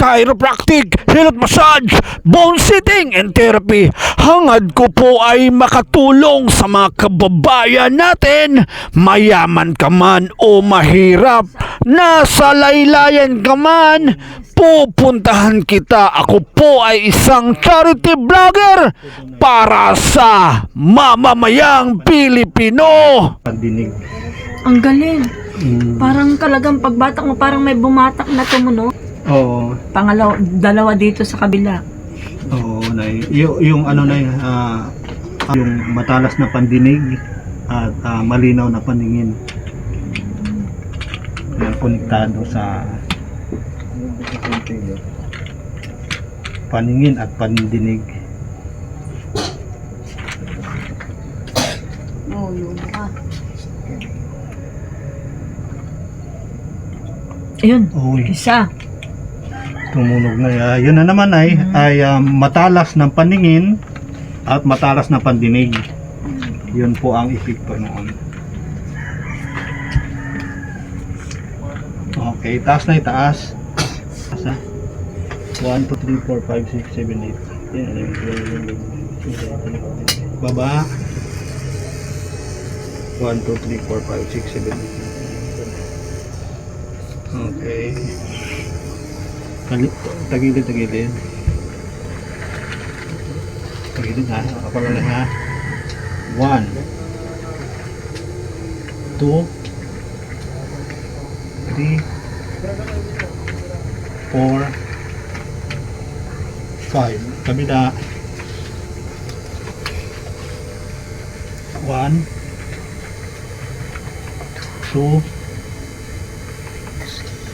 chiropractic, health massage, bone sitting and therapy. Hangad ko po ay makatulong sa mga kababayan natin, mayaman ka man o mahirap, nasa laylayan ka man, pupuntahan kita. Ako po ay isang charity vlogger para sa mamamayang Pilipino. Pandinig. Ang galing. Parang talagang pagbatak mo, parang may bumatak na tumunog. Oo. Dalawa dito sa kabila. Oo, Nay. Yung ano, Nay, yung matalas na pandinig at malinaw na paningin. Yan, konektado sa paningin at pandinig. Oh, yun ka. Ayun, Uy, isa. tumunog na. Yun na naman ay matalas ng paningin at matalas na pandinig. Yun po ang epekto noon. Okay, taas na itaas. Taas na. 1, 2, 3, 4, 5, 6, 7, 8. Baba. 1, 2, 3, 4, 5, 6, 7, 8. Okay. Tagilid. Tagilid ha. Ako lang ha. 1, 2, 3, 4, 5. Kabila. 1, 2,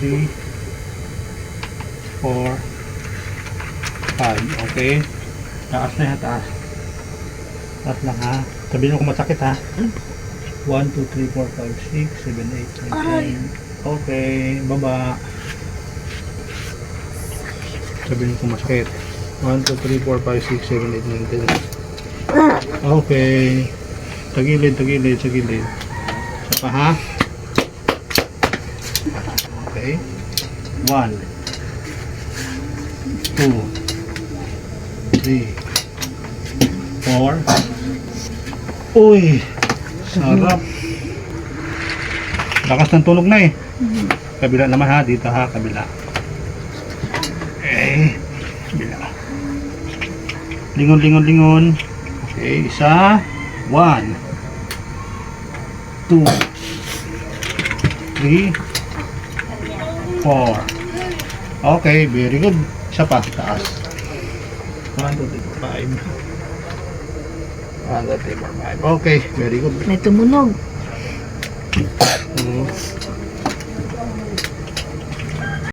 3, 4, 5. Okay. Taas na ha, taas. Taas lang ha. Sabihin mo kung masakit ha. 1, 2, 3, 4, 5, 6, 7, 8, 9, 10. Okay. Baba. Sabihin mo kung masakit. 1, 2, 3, 4, 5, 6, 7, 8, 9, 10. Okay. Tagilid. Sa pa ha. Okay. 1, 2, 3, 4. Uy! Sarap! Lakas ng tunog na eh. Kabila naman ha. Dito ha. Kabila. Okay. Kabila. Lingon. Okay. Isa. 1, 2, 3, 4. Okay, very good. Isa pa, taas. 1, 2, 3, 4, 5. 1, 2, 3, 4, 5. Okay, very good. May tumunog.